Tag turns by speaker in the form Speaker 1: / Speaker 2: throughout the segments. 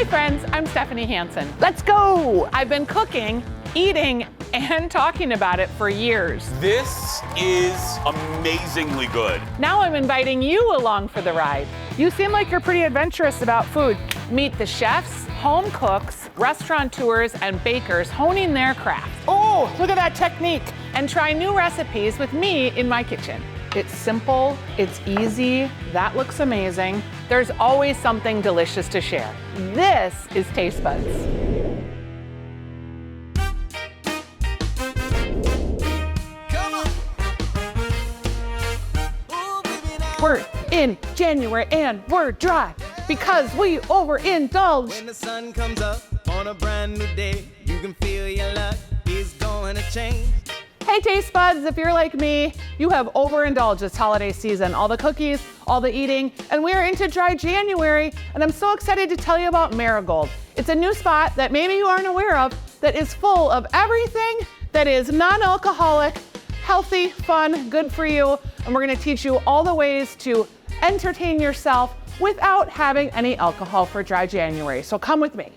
Speaker 1: friends, I'm Stephanie Hansen. Let's go! I've been cooking, eating, and talking about it for years.
Speaker 2: This is amazingly good.
Speaker 1: Now I'm inviting you along for the ride. You seem like you're pretty adventurous about food. Meet the chefs, home cooks, restaurateurs, and bakers honing their craft. Oh, look at that technique. And try new recipes with me in my kitchen. It's simple, it's easy, that looks amazing. There's always something delicious to share. This is Taste Buds. We're in January and we're dry because we overindulge.
Speaker 3: When the sun comes up on a brand new day, you can feel your luck is going to change.
Speaker 1: Hey Taste Buds, if you're like me, you have overindulged this holiday season. All the cookies, all the eating, and we are into dry January, and I'm so excited to tell you about Marigold. It's a new spot that maybe you aren't aware of that is full of everything that is non-alcoholic, healthy, fun, good for you, and we're gonna teach you all the ways to entertain yourself without having any alcohol for dry January. So come with me.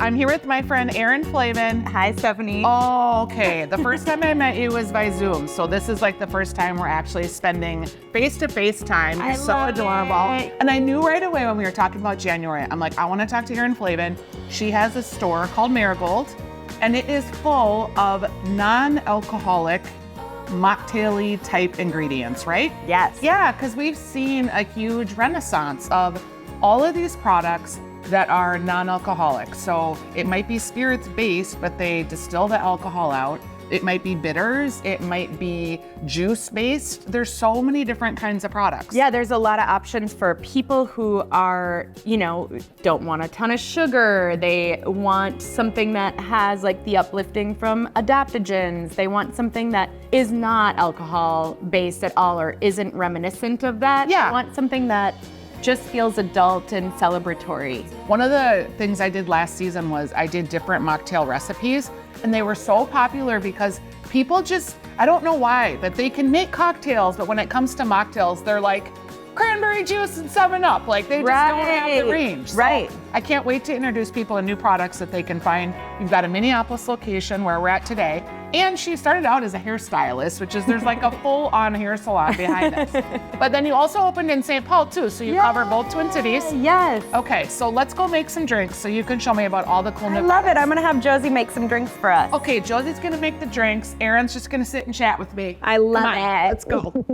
Speaker 1: I'm here with my friend Erin Flavin.
Speaker 4: Hi, Stephanie.
Speaker 1: Oh, okay. The first time I met you was by Zoom. So this is like the first time we're actually spending face-to-face time.
Speaker 4: I
Speaker 1: so
Speaker 4: love
Speaker 1: adorable.
Speaker 4: it.
Speaker 1: And I knew right away when we were talking about January, I'm like, I want to talk to Erin Flavin. She has a store called Marigold, and it is full of non-alcoholic mocktail-y type ingredients, right?
Speaker 4: Yes.
Speaker 1: Yeah, because we've seen a huge renaissance of all of these products that are non-alcoholic. So it might be spirits based, but they distill the alcohol out. It might be bitters, it might be juice based. There's so many different kinds of products.
Speaker 4: Yeah, there's a lot of options for people who are, don't want a ton of sugar. They want something that has like the uplifting from adaptogens. They want something that is not alcohol based at all or isn't reminiscent of that.
Speaker 1: Yeah.
Speaker 4: They want something that just feels adult and celebratory.
Speaker 1: One of the things I did last season was I did different mocktail recipes, and they were so popular because people just, I don't know why, but they can make cocktails, but when it comes to mocktails, they're like cranberry juice and 7-Up. Like they just don't have the range. So
Speaker 4: Right.
Speaker 1: I can't wait to introduce people to new products that they can find. You've got a Minneapolis location where we're at today. And she started out as a hairstylist, which is there's like a full-on hair salon behind this. But then you also opened in St. Paul too, so you cover both Twin Cities.
Speaker 4: Yes.
Speaker 1: Okay, so let's go make some drinks so you can show me about all the cool new
Speaker 4: I love it.
Speaker 1: products.
Speaker 4: I'm gonna have Josie make some drinks for us.
Speaker 1: Okay, Josie's gonna make the drinks. Erin's just gonna sit and chat with me.
Speaker 4: I love
Speaker 1: Come on,
Speaker 4: it.
Speaker 1: let's go.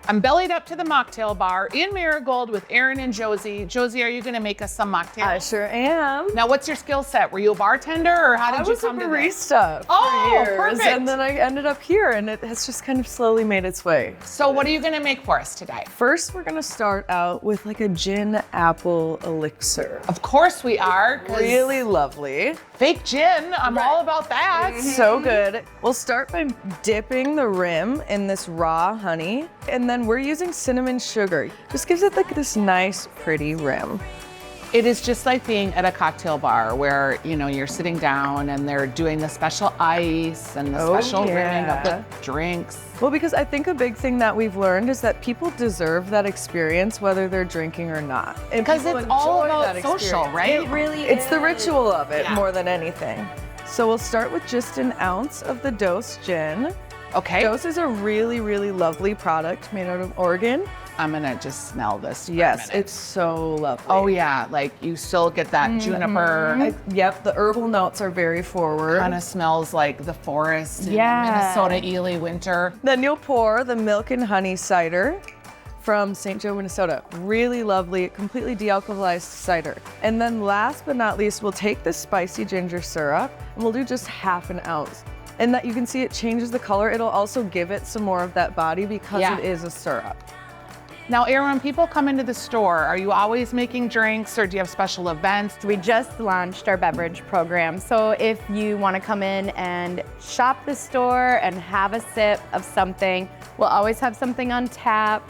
Speaker 1: I'm bellied up to the mocktail bar in Marigold with Erin and Josie. Josie, are you gonna make us some mocktails?
Speaker 5: I sure am.
Speaker 1: Now, what's your skill set? Were you a bartender or how did you come to this?
Speaker 5: I was a barista
Speaker 1: Oh,
Speaker 5: for years,
Speaker 1: perfect.
Speaker 5: and then I ended up here, and it has just kind of slowly made its way.
Speaker 1: So what are you gonna make for us today?
Speaker 5: First, we're gonna start out with like a gin apple elixir.
Speaker 1: Of course we are. 'Cause
Speaker 5: Really lovely.
Speaker 1: fake gin, I'm all about that.
Speaker 5: So good. We'll start by dipping the rim in this raw honey, and then we're using cinnamon sugar. Just gives it like this nice, pretty rim.
Speaker 1: It is just like being at a cocktail bar where, you're sitting down and they're doing the special ice and the special rimming of the drinks.
Speaker 5: Well, because I think a big thing that we've learned is that people deserve that experience whether they're drinking or not. And
Speaker 1: Because
Speaker 5: people
Speaker 1: it's all
Speaker 5: enjoy
Speaker 1: about
Speaker 5: that
Speaker 1: social,
Speaker 5: experience.
Speaker 1: right?
Speaker 4: It really
Speaker 5: It's
Speaker 4: is.
Speaker 5: the ritual of it
Speaker 1: Yeah.
Speaker 5: more than anything. So we'll start with just an ounce of the Dose gin.
Speaker 1: Okay,
Speaker 5: Dose is a really, really lovely product made out of Oregon.
Speaker 1: I'm gonna just smell this for a
Speaker 5: Yes,
Speaker 1: minute.
Speaker 5: it's so lovely.
Speaker 1: Oh yeah, like you still get that juniper.
Speaker 5: Yep, the herbal notes are very forward.
Speaker 1: Kind of smells like the forest in
Speaker 4: Yeah.
Speaker 1: Minnesota Ely winter.
Speaker 5: Then you'll pour the milk and honey cider from St. Joe, Minnesota. Really lovely, completely de-alcoholized cider. And then last but not least, we'll take the spicy ginger syrup and we'll do just half an ounce. And that you can see it changes the color. It'll also give it some more of that body because
Speaker 1: Yeah.
Speaker 5: it is a syrup.
Speaker 1: Now, Erin, when people come into the store, are you always making drinks or do you have special events?
Speaker 4: We just launched our beverage program. So if you want to come in and shop the store and have a sip of something, we'll always have something on tap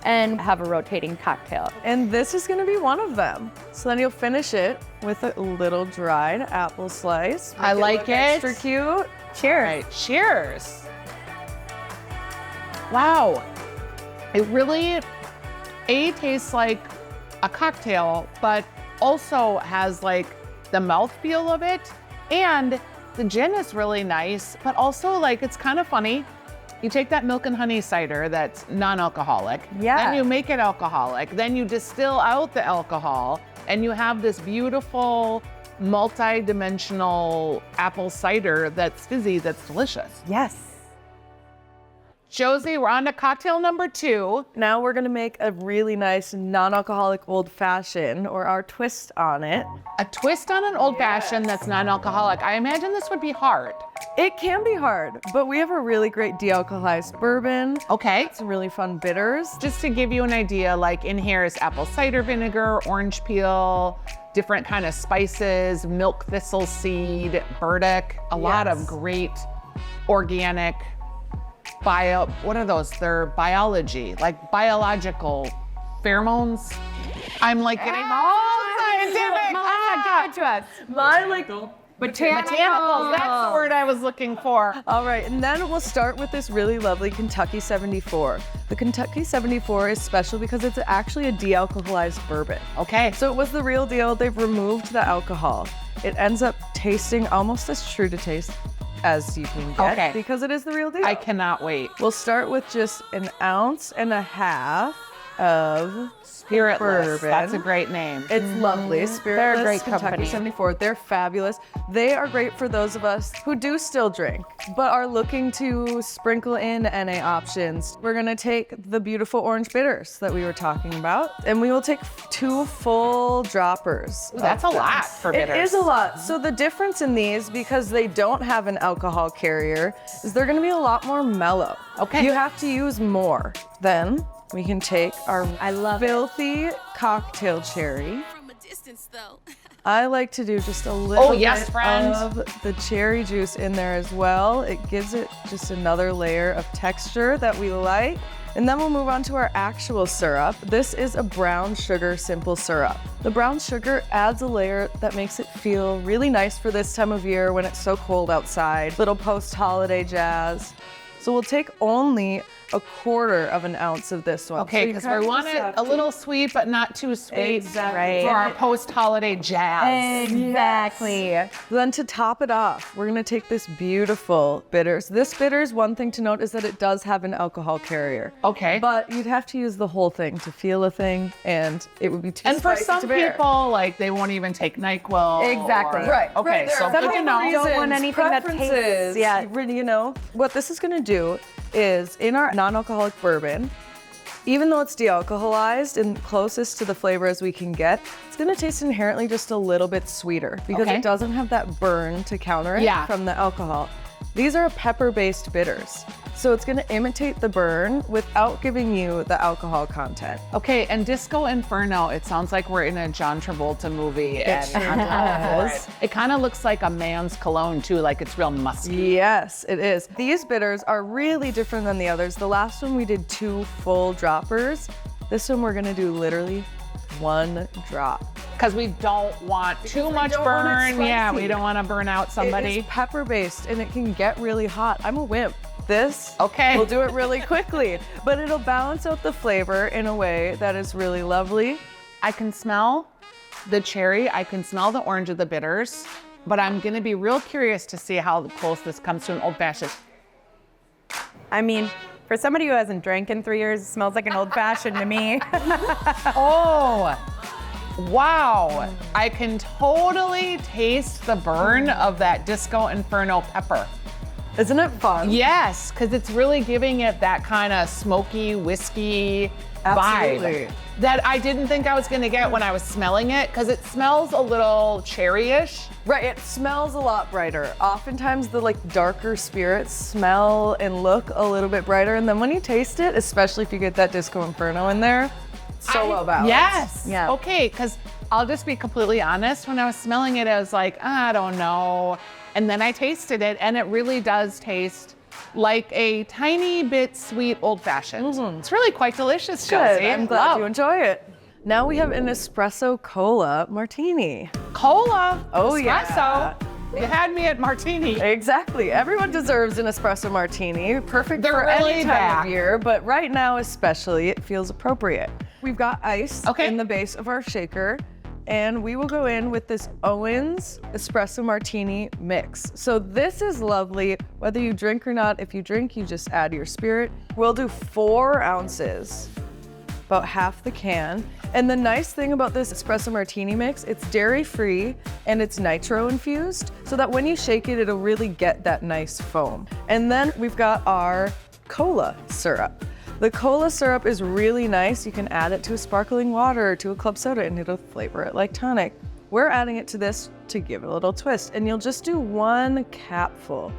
Speaker 4: and have a rotating cocktail.
Speaker 5: And this is gonna be one of them. So then you'll finish it with a little dried apple slice.
Speaker 1: I
Speaker 5: Make
Speaker 1: like
Speaker 5: look
Speaker 1: it.
Speaker 5: Extra cute.
Speaker 4: Cheers.
Speaker 1: All right, cheers. Wow. It really, tastes like a cocktail, but also has like the mouthfeel of it. And the gin is really nice, but also like it's kind of funny. You take that milk and honey cider that's non-alcoholic,
Speaker 4: Yeah.
Speaker 1: then you make it alcoholic, then you distill out the alcohol, and you have this beautiful multi-dimensional apple cider that's fizzy, that's delicious.
Speaker 4: Yes.
Speaker 1: Josie, we're on to cocktail number 2.
Speaker 5: Now we're gonna make a really nice non-alcoholic old fashioned, or our twist on it.
Speaker 1: A twist on an old fashioned that's non-alcoholic. I imagine this would be hard.
Speaker 5: It can be hard, but we have a really great de-alcoholized bourbon.
Speaker 1: Okay.
Speaker 5: Some really fun bitters.
Speaker 1: Just to give you an idea, like in here is apple cider vinegar, orange peel, different kind of spices, milk thistle seed, burdock, a lot of great organic what are those? They're biological pheromones. I'm like getting all scientific.
Speaker 4: Give it to us.
Speaker 1: Botanicals, that's the word I was looking for.
Speaker 5: All right, and then we'll start with this really lovely Kentucky 74. The Kentucky 74 is special because it's actually a de-alcoholized bourbon.
Speaker 1: Okay.
Speaker 5: So it was the real deal. They've removed the alcohol. It ends up tasting almost as true to taste as you can get,
Speaker 1: Okay.
Speaker 5: because it is the real deal.
Speaker 1: I cannot wait.
Speaker 5: We'll start with just 1.5 ounces of
Speaker 1: Spiritless.
Speaker 5: bourbon.
Speaker 1: That's a great name.
Speaker 5: It's lovely. Spiritless,
Speaker 4: They're a great
Speaker 5: Kentucky
Speaker 4: company.
Speaker 5: 74. They're fabulous. They are great for those of us who do still drink, but are looking to sprinkle in NA options. We're gonna take the beautiful orange bitters that we were talking about, and we will take 2 full droppers.
Speaker 1: Ooh, that's a lot for bitters.
Speaker 5: It is a lot. So the difference in these, because they don't have an alcohol carrier, is they're gonna be a lot more mellow.
Speaker 1: Okay.
Speaker 5: You have to use more. Then we can take our filthy cocktail cherry.
Speaker 6: From a distance, though.
Speaker 5: I like to do just a little
Speaker 1: yes,
Speaker 5: bit
Speaker 1: friend.
Speaker 5: of the cherry juice in there as well. It gives it just another layer of texture that we like. And then we'll move on to our actual syrup. This is a brown sugar simple syrup. The brown sugar adds a layer that makes it feel really nice for this time of year when it's so cold outside. Little post-holiday jazz. So we'll take only 1/4 ounce of this one.
Speaker 1: Okay, because we want it a little sweet, but not too sweet.
Speaker 5: Exactly.
Speaker 1: For our post-holiday jazz.
Speaker 4: Exactly.
Speaker 5: Then to top it off, we're gonna take this beautiful bitters. This bitters, one thing to note is that it does have an alcohol carrier.
Speaker 1: Okay.
Speaker 5: But you'd have to use the whole thing to feel a thing, and it would be too
Speaker 1: And for
Speaker 5: spicy
Speaker 1: some
Speaker 5: to bear.
Speaker 1: people, like they won't even take NyQuil.
Speaker 4: Exactly.
Speaker 1: or-
Speaker 5: Right.
Speaker 1: Okay, so
Speaker 5: There are
Speaker 1: good to know.
Speaker 5: reasons,
Speaker 4: Don't want anything that tastes-
Speaker 5: preferences,
Speaker 4: yeah.
Speaker 5: You know, what this is gonna do is in our non-alcoholic bourbon, even though it's de-alcoholized and closest to the flavor as we can get, it's gonna taste inherently just a little bit sweeter because
Speaker 1: Okay.
Speaker 5: it doesn't have that burn to counter it
Speaker 1: Yeah.
Speaker 5: from the alcohol. These are pepper-based bitters. So it's gonna imitate the burn without giving you the alcohol content.
Speaker 1: Okay, and Disco Inferno, it sounds like we're in a John Travolta movie. And I'm all for it. It kind of looks like a man's cologne too, like it's real musky.
Speaker 5: Yes, it is. These bitters are really different than the others. The last one we did 2 full droppers. This one we're gonna do literally 1 drop.
Speaker 1: Because we don't want too much
Speaker 5: don't want it
Speaker 1: burn. Yeah,
Speaker 5: spicy.
Speaker 1: we don't want to burn out
Speaker 5: It
Speaker 1: somebody.
Speaker 5: is pepper-based and it can get really hot. I'm a wimp. This
Speaker 1: Okay.
Speaker 5: will do it really quickly, but it'll balance out the flavor in a way that is really lovely.
Speaker 1: I can smell the cherry. I can smell the orange of the bitters. But I'm going to be real curious to see how close this comes to an old fashioned.
Speaker 4: I mean, for somebody who hasn't drank in 3 years, it smells like an old fashioned to me.
Speaker 1: Oh, wow. I can totally taste the burn of that Disco Inferno pepper.
Speaker 5: Isn't it fun?
Speaker 1: Yes, because it's really giving it that kind of smoky, whiskey
Speaker 5: Absolutely.
Speaker 1: vibe that I didn't think I was going to get when I was smelling it, because it smells a little cherry-ish.
Speaker 5: Right, it smells a lot brighter. Oftentimes the darker spirits smell and look a little bit brighter, and then when you taste it, especially if you get that Disco Inferno in there, so well balanced.
Speaker 1: Yes.
Speaker 4: Yeah.
Speaker 1: Okay, because I'll just be completely honest. When I was smelling it, I was like, I don't know. And then I tasted it, and it really does taste like a tiny bit sweet old-fashioned. It's really quite delicious,
Speaker 5: Good,
Speaker 1: Josie.
Speaker 5: I'm glad
Speaker 1: Love.
Speaker 5: you enjoy it. Now we have an espresso cola martini.
Speaker 1: Cola.
Speaker 5: Oh,
Speaker 1: espresso.
Speaker 5: yeah.
Speaker 1: You had me at martini.
Speaker 5: Exactly. Everyone deserves an espresso martini. Perfect
Speaker 1: They're
Speaker 5: for
Speaker 1: really
Speaker 5: any time
Speaker 1: back.
Speaker 5: of year, but right now especially, it feels appropriate. We've got ice in the base of our shaker, and we will go in with this Owens espresso martini mix. So this is lovely, whether you drink or not. If you drink, you just add your spirit. We'll do 4 ounces, about half the can. And the nice thing about this espresso martini mix, it's dairy-free and it's nitro infused, so that when you shake it, it'll really get that nice foam. And then we've got our cola syrup. The cola syrup is really nice. You can add it to a sparkling water or to a club soda and it'll flavor it like tonic. We're adding it to this to give it a little twist, and you'll just do 1 capful.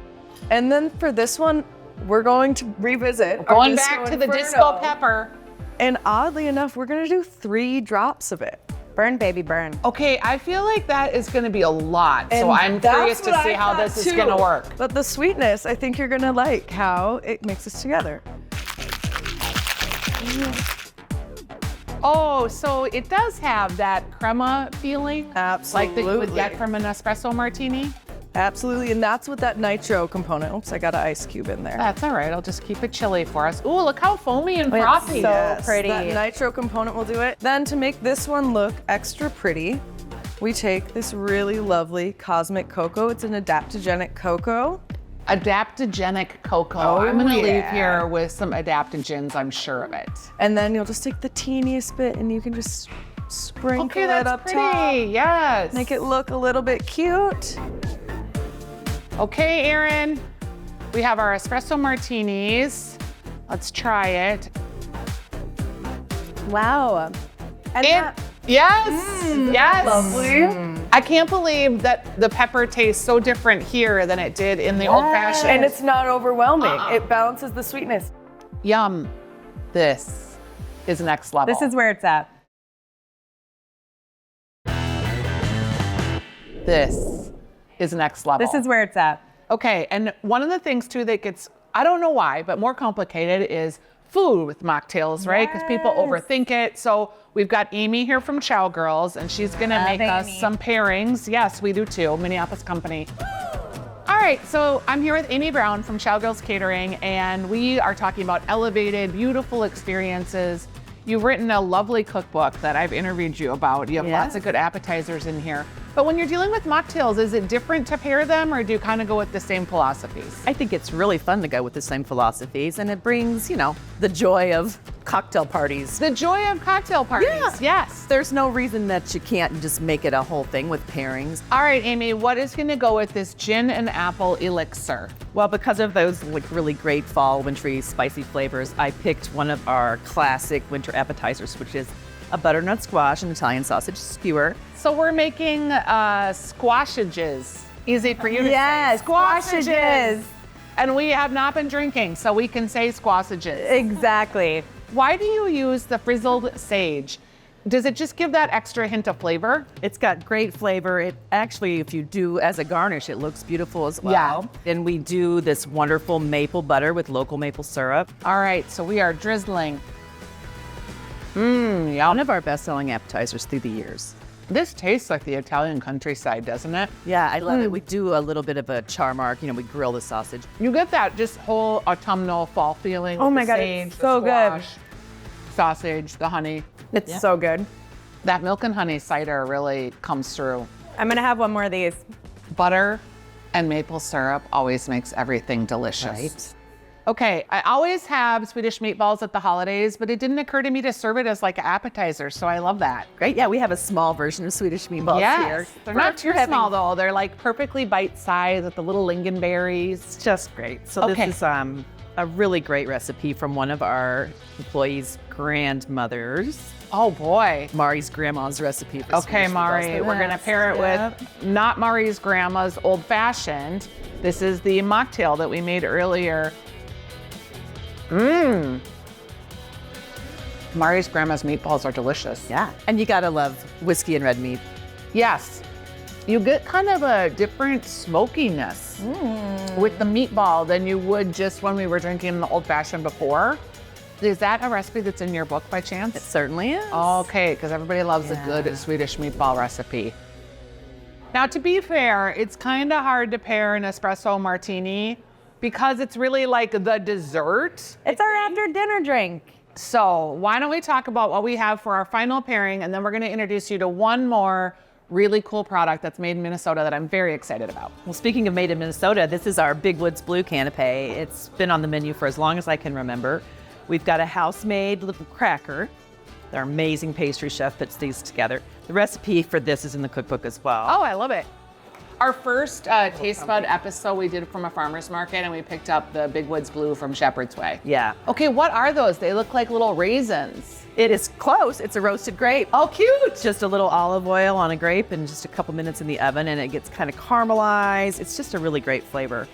Speaker 5: And then for this one, we're going to revisit our
Speaker 1: Going
Speaker 5: Disco
Speaker 1: back to the
Speaker 5: Inferno.
Speaker 1: disco pepper.
Speaker 5: And oddly enough, we're gonna do 3 drops of it.
Speaker 4: Burn, baby, burn.
Speaker 1: Okay, I feel like that is gonna be a lot.
Speaker 5: And
Speaker 1: So I'm
Speaker 5: that's
Speaker 1: curious to
Speaker 5: what
Speaker 1: see
Speaker 5: I
Speaker 1: how
Speaker 5: thought
Speaker 1: this is
Speaker 5: too.
Speaker 1: gonna work.
Speaker 5: But the sweetness, I think you're gonna like how it mixes together.
Speaker 1: Oh, so it does have that crema feeling? Like that you would get
Speaker 5: Absolutely.
Speaker 1: from an espresso martini?
Speaker 5: Absolutely, and that's what that nitro component, oops, I got an ice cube in there.
Speaker 1: That's all right, I'll just keep it chilly for us. Ooh, look how foamy and
Speaker 4: It's
Speaker 1: frothy.
Speaker 4: so pretty.
Speaker 5: That nitro component will do it. Then to make this one look extra pretty, we take this really lovely Cosmic Cocoa. It's an adaptogenic cocoa.
Speaker 1: Adaptogenic cocoa.
Speaker 5: Oh,
Speaker 1: I'm gonna leave
Speaker 5: yeah.
Speaker 1: here with some adaptogens, I'm sure of it.
Speaker 5: And then you'll just take the teeniest bit and you can just sprinkle
Speaker 1: Okay,
Speaker 5: it
Speaker 1: that's
Speaker 5: up
Speaker 1: pretty,
Speaker 5: top.
Speaker 1: yes.
Speaker 5: Make it look a little bit cute.
Speaker 1: Okay, Erin, we have our espresso martinis. Let's try it.
Speaker 4: Wow. And
Speaker 1: Yes, yes.
Speaker 5: Lovely.
Speaker 1: I can't believe that the pepper tastes so different here than it did in the old fashioned.
Speaker 5: And it's not overwhelming. It balances the sweetness.
Speaker 1: Yum. This is next level.
Speaker 4: this is where it's at.
Speaker 1: This is next level.
Speaker 4: This is where it's at.
Speaker 1: Okay, and one of the things too that gets, I don't know why, but more complicated is food with mocktails, right? Because people overthink it. So we've got Amy here from Chowgirls, and she's gonna make us
Speaker 4: Amy.
Speaker 1: some pairings. Yes, we do too, Minneapolis company. All right, so I'm here with Amy Brown from Chowgirls Catering, and we are talking about elevated, beautiful experiences. You've written a lovely cookbook that I've interviewed you about. You have lots of good appetizers in here. But when you're dealing with mocktails, is it different to pair them, or do you kind of go with the same philosophies?
Speaker 6: I think it's really fun to go with the same philosophies, and it brings, the joy of cocktail parties.
Speaker 1: The joy of cocktail parties, yes.
Speaker 6: There's no reason that you can't just make it a whole thing with pairings.
Speaker 1: All right, Amy, what is gonna go with this gin and apple elixir?
Speaker 6: Well, because of those really great fall, wintry, spicy flavors, I picked one of our classic winter appetizers, which is a butternut squash and Italian sausage skewer.
Speaker 1: So we're making squashages. Easy for you to
Speaker 4: Yes,
Speaker 1: say.
Speaker 4: squashages.
Speaker 1: And we have not been drinking, so we can say squashages.
Speaker 4: Exactly.
Speaker 1: Why do you use the frizzled sage? Does it just give that extra hint of flavor?
Speaker 6: It's got great flavor. It actually, if you do as a garnish, it looks beautiful as well.
Speaker 1: Yeah.
Speaker 6: Then we do this wonderful maple butter with local maple syrup.
Speaker 1: All right, so we are drizzling.
Speaker 6: One
Speaker 1: Yum.
Speaker 6: of our best-selling appetizers through the years.
Speaker 1: This tastes like the Italian countryside, doesn't it?
Speaker 6: Yeah, I love it. We do a little bit of a char mark. We grill the sausage.
Speaker 1: You get that just whole autumnal fall feeling.
Speaker 4: Oh
Speaker 1: with
Speaker 4: my
Speaker 1: the
Speaker 4: God,
Speaker 1: sage,
Speaker 4: it's
Speaker 1: the
Speaker 4: so good.
Speaker 1: squash, sausage, the honey.
Speaker 4: It's so good.
Speaker 1: That milk and honey cider really comes through.
Speaker 4: I'm gonna have one more of these.
Speaker 1: Butter and maple syrup always makes everything delicious.
Speaker 6: Right.
Speaker 1: Okay, I always have Swedish meatballs at the holidays, but it didn't occur to me to serve it as like an appetizer, so I love that.
Speaker 6: Great. Yeah, we have a small version of Swedish meatballs here.
Speaker 1: They're not too small though. They're like perfectly bite-sized with the little lingonberries.
Speaker 6: It's just great. So
Speaker 1: Okay.
Speaker 6: this is a really great recipe from one of our employees' grandmothers.
Speaker 1: Oh boy.
Speaker 6: Mari's grandma's recipe. For
Speaker 1: Okay,
Speaker 6: Swedish meatballs.
Speaker 1: Mari, we're gonna pair it with not Mari's grandma's old fashioned. This is the mocktail that we made earlier. Mari's grandma's meatballs are delicious.
Speaker 6: Yeah, and you gotta love whiskey and red meat.
Speaker 1: Yes. You get kind of a different smokiness with the meatball than you would just when we were drinking the old fashioned before. Is that a recipe that's in your book by chance?
Speaker 6: It certainly is.
Speaker 1: Okay, because everybody loves a good Swedish meatball recipe. Now, to be fair, it's kind of hard to pair an espresso martini because it's really like the dessert.
Speaker 4: It's our after dinner drink.
Speaker 1: So why don't we talk about what we have for our final pairing, and then we're going to introduce you to one more really cool product that's made in Minnesota that I'm very excited about.
Speaker 6: Well, speaking of made in Minnesota, this is our Big Woods Blue Canapé. It's been on the menu for as long as I can remember. We've got a house-made little cracker. Our amazing pastry chef puts these together. The recipe for this is in the cookbook as well.
Speaker 1: Oh, I love it. Our first Taste Bud episode we did from a farmer's market, and we picked up the Big Woods Blue from Shepherd's Way.
Speaker 6: Yeah.
Speaker 1: Okay, what are those? They look like little raisins.
Speaker 6: It is close. It's a roasted grape.
Speaker 1: Oh, cute.
Speaker 6: Just a little olive oil on a grape and just a couple minutes in the oven, and it gets kind of caramelized. It's just a really great flavor.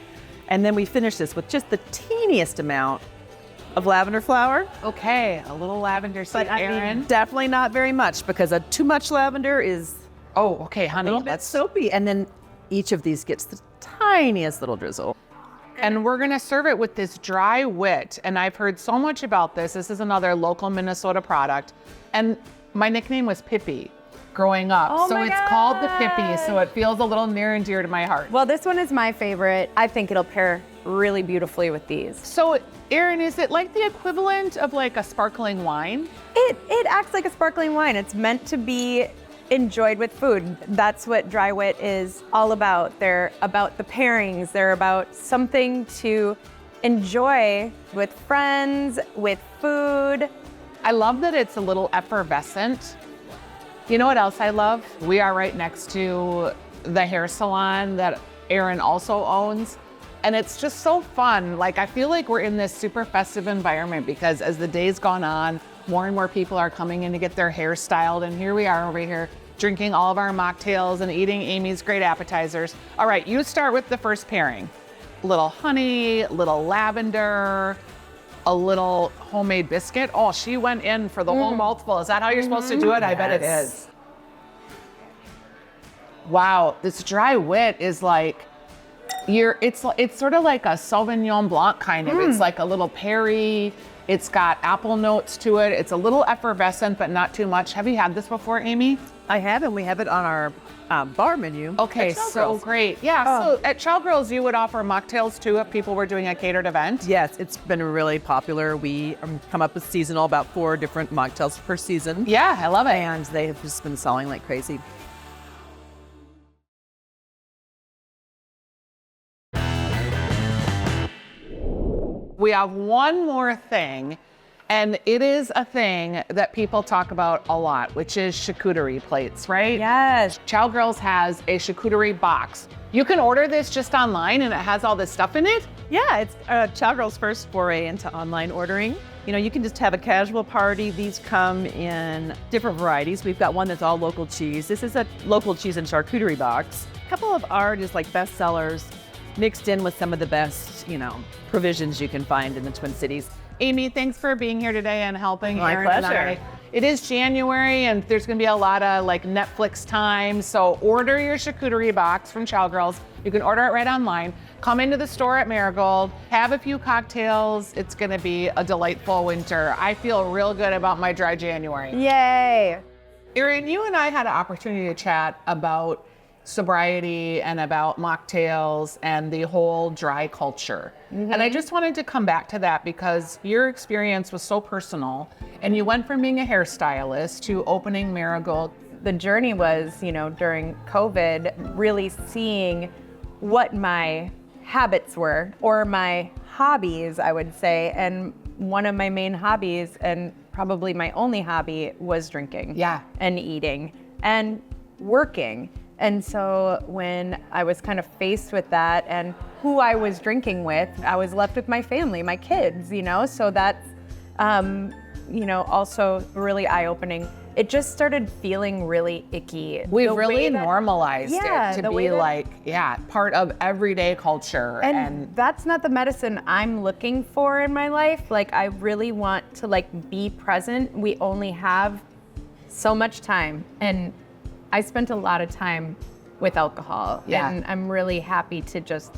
Speaker 6: And then we finish this with just the teeniest amount of lavender flower.
Speaker 1: Okay, a little lavender seed,
Speaker 6: But I
Speaker 1: Erin.
Speaker 6: mean, definitely not very much, because too much lavender is
Speaker 1: Oh, okay,
Speaker 6: a
Speaker 1: honey.
Speaker 6: little bit soapy. And then each of these gets the tiniest little drizzle.
Speaker 1: And we're gonna serve it with this dry wit. And I've heard so much about this. This is another local Minnesota product. And my nickname was Pippi growing up.
Speaker 4: Oh
Speaker 1: so
Speaker 4: my
Speaker 1: it's called the Pippi,
Speaker 4: gosh.
Speaker 1: so it feels a little near and dear to my heart.
Speaker 4: Well, this one is my favorite. I think it'll pair really beautifully with these.
Speaker 1: So Erin, is it like the equivalent of like a sparkling wine?
Speaker 4: It acts like a sparkling wine. It's meant to be enjoyed with food. That's what Dry Wit is all about. They're about the pairings. They're about something to enjoy with friends, with food.
Speaker 1: I love that it's a little effervescent. You know what else I love? We are right next to the hair salon that Erin also owns. And it's just so fun. Like, I feel like we're in this super festive environment because as the day's gone on, more and more people are coming in to get their hair styled. And here we are over here drinking all of our mocktails and eating Amy's great appetizers. All right, you start with the first pairing. Little honey, little lavender, a little homemade biscuit. Oh, she went in for the whole mouthful. Is that how you're supposed to do it? I bet it is. Wow, this dry wit is like, it's sort of like a Sauvignon Blanc kind of. It's like a little perry. It's got apple notes to it. It's a little effervescent, but not too much. Have you had this before, Amy?
Speaker 6: I have, and we have it on our bar menu.
Speaker 1: Okay,
Speaker 6: at
Speaker 1: so
Speaker 6: Chowgirls.
Speaker 1: great. Yeah, so at Chowgirls, you would offer mocktails too if people were doing a catered event?
Speaker 6: Yes, it's been really popular. We come up with seasonal, about 4 different mocktails per season.
Speaker 1: Yeah, I love it.
Speaker 6: And they have just been selling like crazy.
Speaker 1: We have one more thing, and it is a thing that people talk about a lot, which is charcuterie plates, right?
Speaker 4: Yes.
Speaker 1: Chowgirls has a charcuterie box. You can order this just online and it has all this stuff in it?
Speaker 6: Yeah, it's Chowgirls' first foray into online ordering. You know, you can just have a casual party. These come in different varieties. We've got one that's all local cheese. This is a local cheese and charcuterie box. A couple of our just like best sellers mixed in with some of the best, you know, provisions you can find in the Twin Cities.
Speaker 1: Amy, thanks for being here today and helping
Speaker 6: My
Speaker 1: Erin and
Speaker 6: pleasure.
Speaker 1: I. It is January and there's gonna be a lot of like Netflix time, so order your charcuterie box from Chowgirls. You can order it right online. Come into the store at Marigold, have a few cocktails. It's gonna be a delightful winter. I feel real good about my dry January.
Speaker 4: Yay.
Speaker 1: Erin, you and I had an opportunity to chat about sobriety and about mocktails and the whole dry culture. And I just wanted to come back to that because your experience was so personal and you went from being a hairstylist to opening Marigold.
Speaker 4: The journey was, you know, during COVID, really seeing what my habits were or my hobbies, I would say. And one of my main hobbies, and probably my only hobby, was drinking.
Speaker 1: Yeah.
Speaker 4: And eating and working. And so when I was kind of faced with that and who I was drinking with, I was left with my family, my kids, you know, so that's, you know, also really eye-opening. It just started feeling really icky.
Speaker 1: We've
Speaker 4: The
Speaker 1: really
Speaker 4: way that-
Speaker 1: normalized
Speaker 4: Yeah,
Speaker 1: it to
Speaker 4: the
Speaker 1: be
Speaker 4: way that-
Speaker 1: like, yeah, part of everyday culture.
Speaker 4: And that's not the medicine I'm looking for in my life. Like, I really want to like be present. We only have so much time. And I spent a lot of time with alcohol.
Speaker 1: Yeah.
Speaker 4: And I'm really happy to just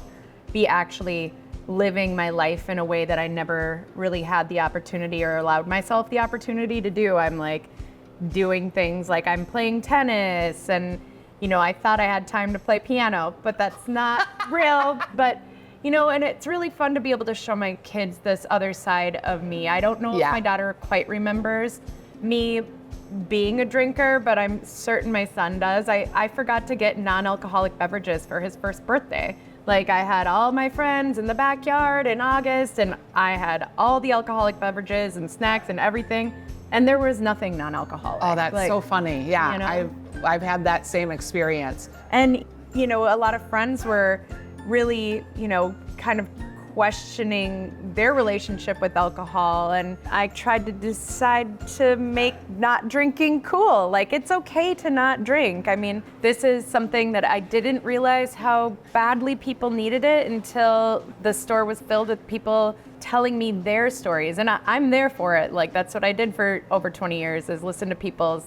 Speaker 4: be actually living my life in a way that I never really had the opportunity or allowed myself the opportunity to do. I'm like doing things like I'm playing tennis and I thought I had time to play piano, but that's not real. But, and it's really fun to be able to show my kids this other side of me. I don't know if my daughter quite remembers me being a drinker, but I'm certain my son does. I forgot to get non-alcoholic beverages for his first birthday. Like, I had all my friends in the backyard in August, and I had all the alcoholic beverages and snacks and everything, and there was nothing non-alcoholic.
Speaker 1: Oh, that's so funny. Yeah, I've had that same experience.
Speaker 4: And, a lot of friends were really, kind of questioning their relationship with alcohol, and I tried to decide to make not drinking cool. Like, it's okay to not drink. I mean, this is something that I didn't realize how badly people needed it until the store was filled with people telling me their stories, and I'm there for it. Like, that's what I did for over 20 years, is listen to people's,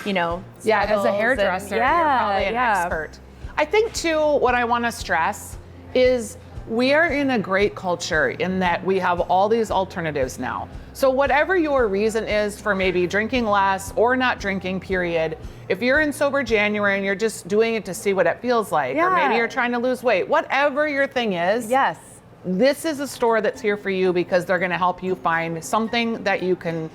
Speaker 1: Yeah, as a hairdresser, you're probably an
Speaker 4: yeah.
Speaker 1: expert. I think too, what I want to stress is we are in a great culture in that we have all these alternatives now. So whatever your reason is for maybe drinking less or not drinking, period, if you're in sober January and you're just doing it to see what it feels like, or maybe you're trying to lose weight, whatever your thing is,
Speaker 4: Yes.
Speaker 1: this is a store that's here for you, because they're going to help you find something that you can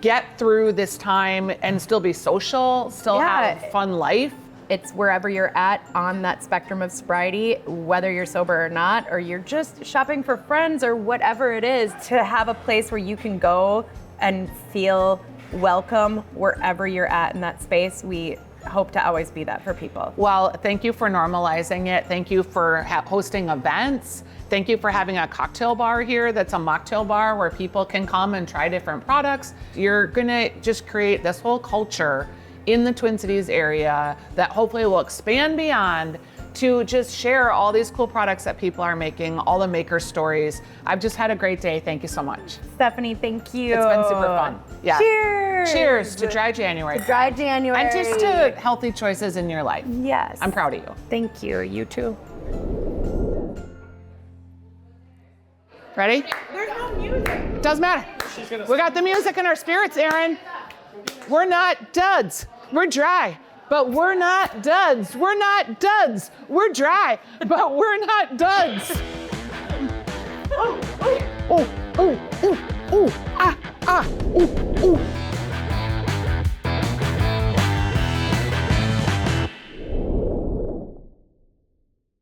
Speaker 1: get through this time and still be social, still have a fun life.
Speaker 4: It's wherever you're at on that spectrum of sobriety, whether you're sober or not, or you're just shopping for friends or whatever it is, to have a place where you can go and feel welcome wherever you're at in that space. We hope to always be that for people.
Speaker 1: Well, thank you for normalizing it. Thank you for hosting events. Thank you for having a cocktail bar here that's a mocktail bar where people can come and try different products. You're gonna just create this whole culture in the Twin Cities area that hopefully will expand beyond to just share all these cool products that people are making, all the maker stories. I've just had a great day. Thank you so much.
Speaker 4: Stephanie, thank you.
Speaker 1: It's been super fun. Yeah.
Speaker 4: Cheers.
Speaker 1: Cheers to Dry January.
Speaker 4: Dry January.
Speaker 1: And just to healthy choices in your life.
Speaker 4: Yes.
Speaker 1: I'm proud of you.
Speaker 4: Thank you. You too.
Speaker 1: Ready? There's no music. Doesn't matter. We got the music in our spirits, Aaron. We're not duds. We're dry, but we're not duds. We're not duds. We're dry, but we're not duds. Oh, oh, oh, oh, oh, ah, ah, ooh, ooh.